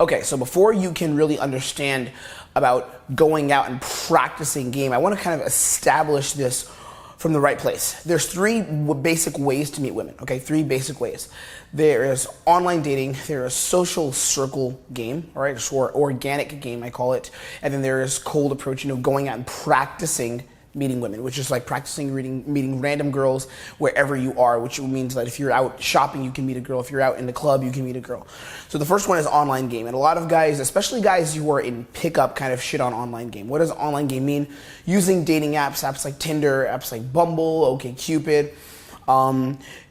Okay, so before you can really understand about going out and practicing game, I want to kind of establish this from the right place. There's three basic ways to meet women, okay? Three basic ways. There is online dating, there is social circle game, all right, or organic game, I call it, and then there is cold approach, going out and practicing meeting women, which is like practicing meeting random girls wherever you are, which means that if you're out shopping, you can meet a girl. If you're out in the club, you can meet a girl. So the first one is online game. And a lot of guys, especially guys who are in pickup, kind of shit on online game. What does online game mean? Using dating apps like Tinder, apps like Bumble, OkCupid,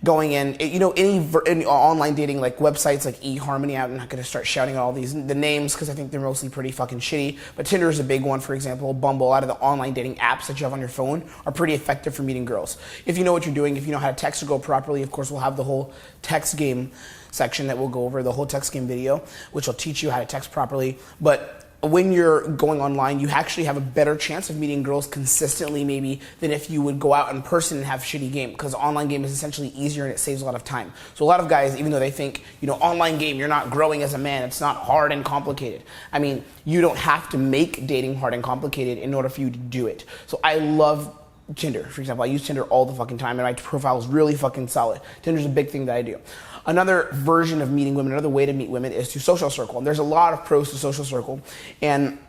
going in, any online dating like websites like eHarmony. I'm not going to start shouting out all the names because I think they're mostly pretty fucking shitty. But Tinder is a big one, for example. Bumble, a lot of the online dating apps that you have on your phone are pretty effective for meeting girls. If you know what you're doing, if you know how to text or go properly, of course, we'll have the whole text game section that we'll go over, the whole text game video, which will teach you how to text properly. But when you're going online, you actually have a better chance of meeting girls consistently maybe than if you would go out in person and have shitty game, because online game is essentially easier and it saves a lot of time. So a lot of guys, even though they think, online game, you're not growing as a man, it's not hard and complicated. I mean, you don't have to make dating hard and complicated in order for you to do it. So I love Tinder, for example. I use Tinder all the fucking time and my profile is really fucking solid. Tinder's a big thing that I do. Another version of meeting women, another way to meet women is to social circle. And there's a lot of pros to social circle. And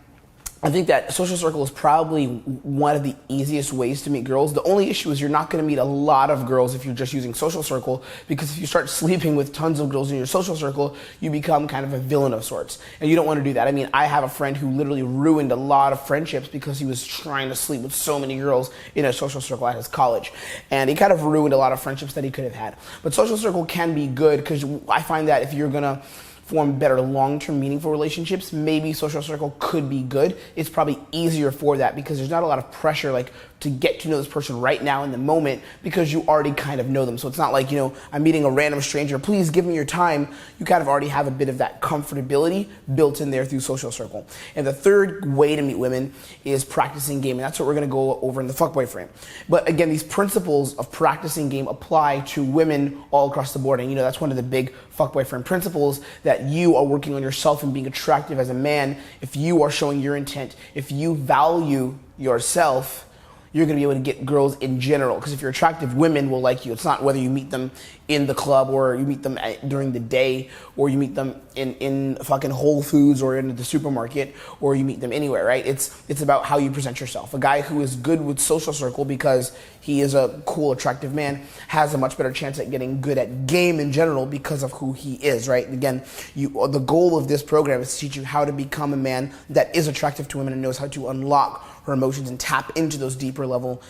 I think that social circle is probably one of the easiest ways to meet girls. The only issue is you're not going to meet a lot of girls if you're just using social circle, because if you start sleeping with tons of girls in your social circle, you become kind of a villain of sorts. And you don't want to do that. I mean, I have a friend who literally ruined a lot of friendships because he was trying to sleep with so many girls in a social circle at his college. And he kind of ruined a lot of friendships that he could have had. But social circle can be good because I find that if you're going to form better long-term meaningful relationships, maybe social circle could be good. It's probably easier for that because there's not a lot of pressure like to get to know this person right now in the moment because you already kind of know them. So it's not like, I'm meeting a random stranger, please give me your time. You kind of already have a bit of that comfortability built in there through social circle. And the third way to meet women is practicing game, and that's what we're going to go over in the Fuckboy frame. But again, these principles of practicing game apply to women all across the board, and that's one of the big Fuckboy frame principles, that you are working on yourself and being attractive as a man. If you are showing your intent, if you value yourself, you're going to be able to get girls in general. Because if you're attractive, women will like you. It's not whether you meet them in the club or you meet them during the day or you meet them in fucking Whole Foods or in the supermarket or you meet them anywhere, right? It's about how you present yourself. A guy who is good with social circle because he is a cool, attractive man has a much better chance at getting good at game in general because of who he is, right? And again, the goal of this program is to teach you how to become a man that is attractive to women and knows how to unlock her emotions and tap into those deeper level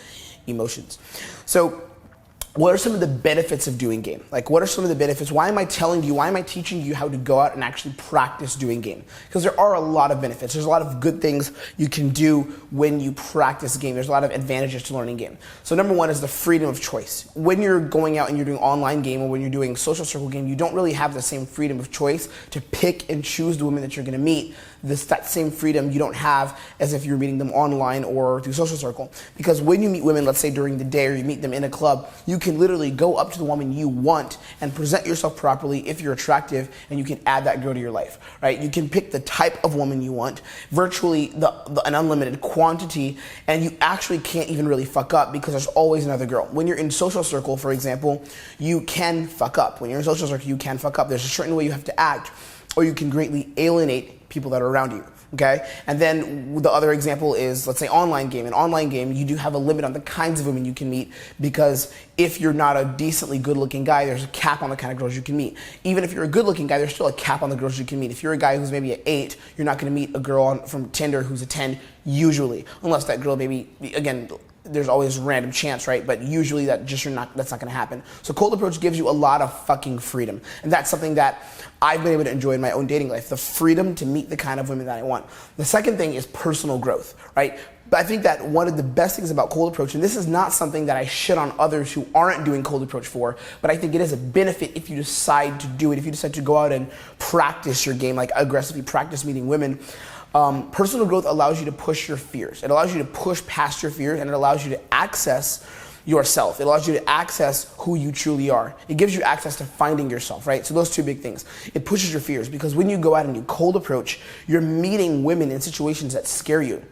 emotions. So what are some of the benefits of doing game? Like, what are some of the benefits? Why am I teaching you how to go out and actually practice doing game? Because there are a lot of benefits. There's a lot of good things you can do when you practice game. There's a lot of advantages to learning game. So number one is the freedom of choice. When you're going out and you're doing online game or when you're doing social circle game, you don't really have the same freedom of choice to pick and choose the women that you're going to meet. That same freedom you don't have as if you're meeting them online or through social circle. Because when you meet women, let's say during the day, or you meet them in a club, you can literally go up to the woman you want and present yourself properly if you're attractive, and you can add that girl to your life, right? You can pick the type of woman you want, virtually an unlimited quantity, and you actually can't even really fuck up because there's always another girl. When you're in social circle, for example, you can fuck up. When you're in social circle, you can fuck up. There's a certain way you have to act, or you can greatly alienate people that are around you, okay? And then the other example is, let's say, online game. In online game, you do have a limit on the kinds of women you can meet, because if you're not a decently good-looking guy, there's a cap on the kind of girls you can meet. Even if you're a good-looking guy, there's still a cap on the girls you can meet. If you're a guy who's maybe an 8, you're not going to meet a girl from Tinder who's a 10, usually, unless that girl maybe, again, there's always a random chance, right? But usually that's not going to happen. So cold approach gives you a lot of fucking freedom. And that's something that I've been able to enjoy in my own dating life, the freedom to meet the kind of women that I want. The second thing is personal growth, right? But I think that one of the best things about cold approach, and this is not something that I shit on others who aren't doing cold approach for, but I think it is a benefit if you decide to do it, if you decide to go out and practice your game, like aggressively practice meeting women. Personal growth allows you to push your fears. It allows you to push past your fears, and it allows you to access yourself. It allows you to access who you truly are. It gives you access to finding yourself, right? So those two big things. It pushes your fears because when you go out and you cold approach, you're meeting women in situations that scare you.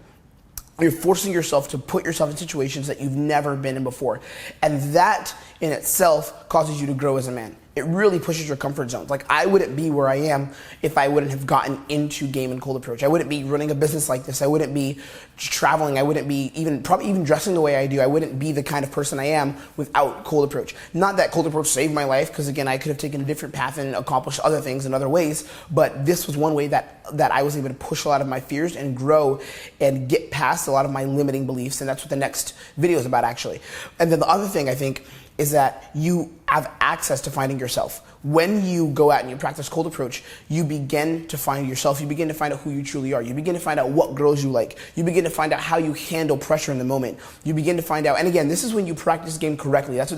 You're forcing yourself to put yourself in situations that you've never been in before. And that in itself causes you to grow as a man. It really pushes your comfort zones. Like, I wouldn't be where I am if I wouldn't have gotten into game and cold approach. I wouldn't be running a business like this. I wouldn't be traveling. I wouldn't be probably even dressing the way I do. I wouldn't be the kind of person I am without cold approach. Not that cold approach saved my life, because again, I could have taken a different path and accomplished other things in other ways, but this was one way that I was able to push a lot of my fears and grow and get past a lot of my limiting beliefs, and that's what the next video is about, actually. And then the other thing, I think, is that you have access to finding yourself. When you go out and you practice cold approach, you begin to find yourself. You begin to find out who you truly are. You begin to find out what girls you like. You begin to find out how you handle pressure in the moment. You begin to find out, and again, this is when you practice game correctly. That's what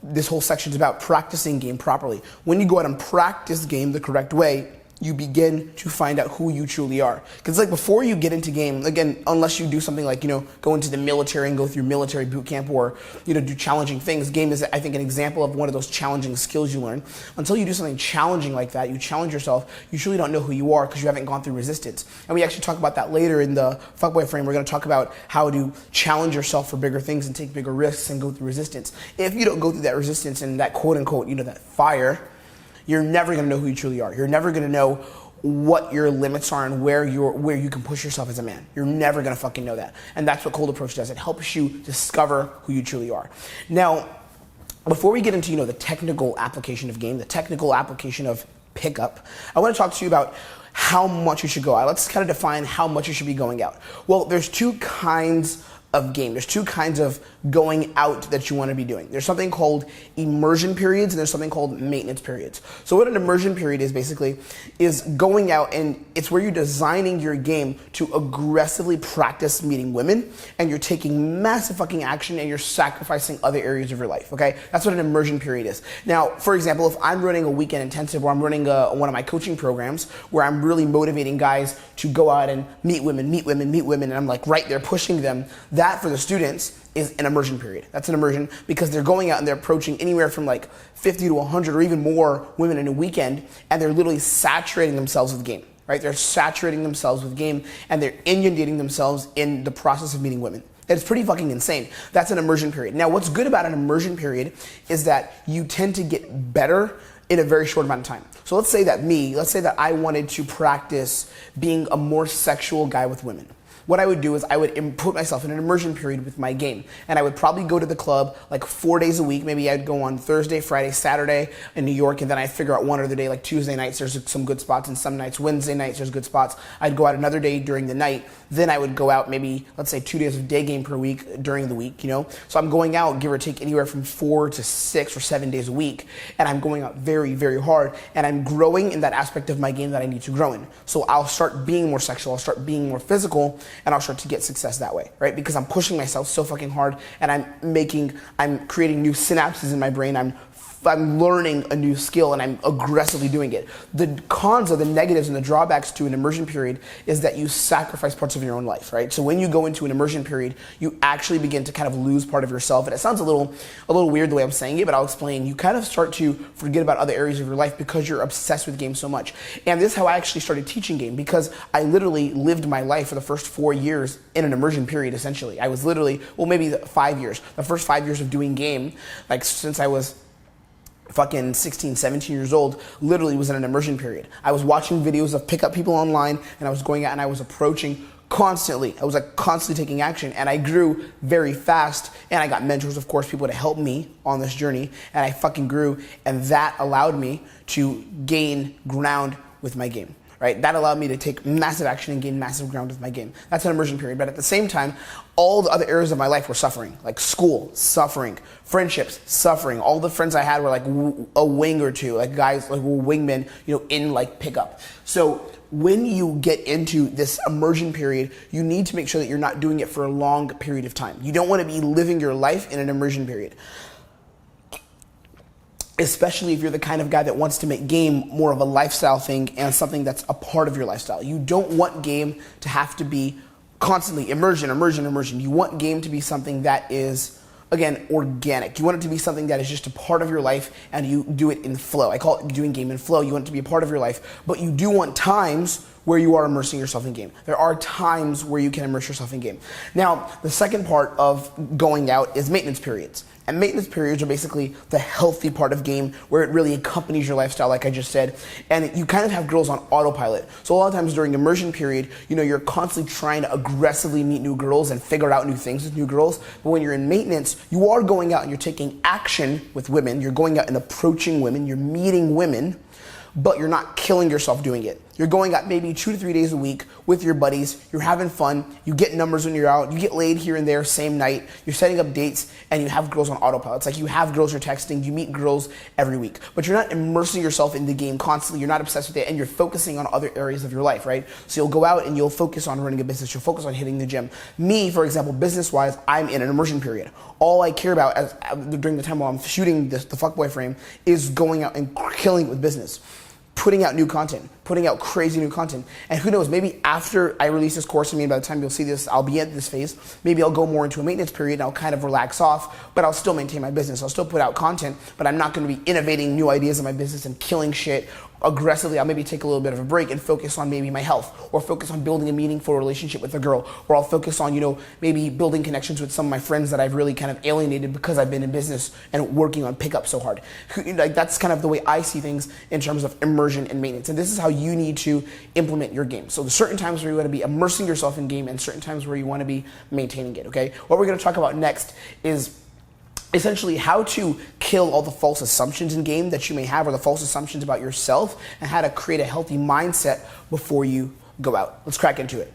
this whole section is about, practicing game properly. When you go out and practice game the correct way, you begin to find out who you truly are. Because like before you get into game, again, unless you do something like, go into the military and go through military boot camp, or, do challenging things, game is, I think, an example of one of those challenging skills you learn. Until you do something challenging like that, you challenge yourself, you truly don't know who you are because you haven't gone through resistance. And we actually talk about that later in the Fuckboy frame. We're going to talk about how to challenge yourself for bigger things and take bigger risks and go through resistance. If you don't go through that resistance and that quote unquote, that fire, you're never going to know who you truly are. You're never going to know what your limits are and where you can push yourself as a man. You're never going to fucking know that. And that's what cold approach does. It helps you discover who you truly are. Now, before we get into, the technical application of game, the technical application of pickup, I want to talk to you about how much you should go out. Let's kind of define how much you should be going out. Well, there's two kinds of game. There's two kinds of going out that you want to be doing. There's something called immersion periods and there's something called maintenance periods. So what an immersion period is basically is going out, and it's where you're designing your game to aggressively practice meeting women, and you're taking massive fucking action and you're sacrificing other areas of your life, okay? That's what an immersion period is. Now, for example, if I'm running a weekend intensive, or I'm running one of my coaching programs where I'm really motivating guys to go out and meet women, and I'm like right there pushing them, that for the students is an immersion period. That's an immersion because they're going out and they're approaching anywhere from like 50 to 100 or even more women in a weekend, and they're literally saturating themselves with game, right? They're saturating themselves with game and they're inundating themselves in the process of meeting women. It's pretty fucking insane. That's an immersion period. Now, what's good about an immersion period is that you tend to get better in a very short amount of time. So let's say that I wanted to practice being a more sexual guy with women. What I would do is I would put myself in an immersion period with my game, and I would probably go to the club like 4 days a week. Maybe I'd go on Thursday, Friday, Saturday in New York, and then I'd figure out one other day, like Tuesday nights there's some good spots, and some nights, Wednesday nights there's good spots. I'd go out another day during the night. Then I would go out maybe, let's say 2 days of day game per week during the week, So I'm going out, give or take, anywhere from 4 to 6 or 7 days a week, and I'm going out very, very hard, and I'm growing in that aspect of my game that I need to grow in. So I'll start being more sexual, I'll start being more physical, and I'll start to get success that way, right? Because I'm pushing myself so fucking hard, and I'm creating new synapses in my brain. I'm learning a new skill, and I'm aggressively doing it. The cons or the negatives and the drawbacks to an immersion period is that you sacrifice parts of your own life, right? So when you go into an immersion period, you actually begin to kind of lose part of yourself. And it sounds a little weird the way I'm saying it, but I'll explain. You kind of start to forget about other areas of your life because you're obsessed with game so much. And this is how I actually started teaching game, because I literally lived my life for the first 4 years in an immersion period, essentially. I was literally, maybe 5 years. The first 5 years of doing game, like since I was fucking 16, 17 years old, literally was in an immersion period. I was watching videos of pickup people online, and I was going out and I was approaching constantly. I was like constantly taking action, and I grew very fast, and I got mentors, of course, people to help me on this journey, and I fucking grew, and that allowed me to gain ground with my game. Right? That allowed me to take massive action and gain massive ground with my game. That's an immersion period. But at the same time, all the other areas of my life were suffering. Like school, suffering. Friendships, suffering. All the friends I had were like a wing or two. Like guys, like were wingmen, in like pickup. So when you get into this immersion period, you need to make sure that you're not doing it for a long period of time. You don't want to be living your life in an immersion period. Especially if you're the kind of guy that wants to make game more of a lifestyle thing and something that's a part of your lifestyle. You don't want game to have to be constantly immersion. You want game to be something that is again, organic. You want it to be something that is just a part of your life and you do it in flow. I call it doing game in flow. You want it to be a part of your life, but you do want times where you are immersing yourself in game. There are times where you can immerse yourself in game. Now, the second part of going out is maintenance periods. And maintenance periods are basically the healthy part of game where it really accompanies your lifestyle, like I just said. And you kind of have girls on autopilot. So a lot of times during immersion period, you're constantly trying to aggressively meet new girls and figure out new things with new girls. But when you're in maintenance, you are going out and you're taking action with women. You're going out and approaching women. You're meeting women, but you're not killing yourself doing it. You're going out maybe 2 to 3 days a week with your buddies. You're having fun. You get numbers when you're out. You get laid here and there, same night. You're setting up dates, and you have girls on autopilot. It's like you have girls you're texting. You meet girls every week. But you're not immersing yourself in the game constantly. You're not obsessed with it, and you're focusing on other areas of your life, right? So you'll go out, and you'll focus on running a business. You'll focus on hitting the gym. Me, for example, business-wise, I'm in an immersion period. All I care about during the time while I'm shooting the Fuckboy frame is going out and killing it with business. Putting out new content, putting out crazy new content. And who knows, maybe after I release this course, by the time you'll see this, I'll be at this phase. Maybe I'll go more into a maintenance period and I'll kind of relax off, but I'll still maintain my business. I'll still put out content, but I'm not going to be innovating new ideas in my business and killing shit aggressively. I'll maybe take a little bit of a break and focus on maybe my health, or focus on building a meaningful relationship with a girl, or I'll focus on, maybe building connections with some of my friends that I've really kind of alienated because I've been in business and working on pickup so hard. That's kind of the way I see things in terms of immersion and maintenance. And this is how you need to implement your game. So there's certain times where you want to be immersing yourself in game and certain times where you want to be maintaining it, okay? What we're going to talk about next is essentially how to kill all the false assumptions in game that you may have, or the false assumptions about yourself, and how to create a healthy mindset before you go out. Let's crack into it.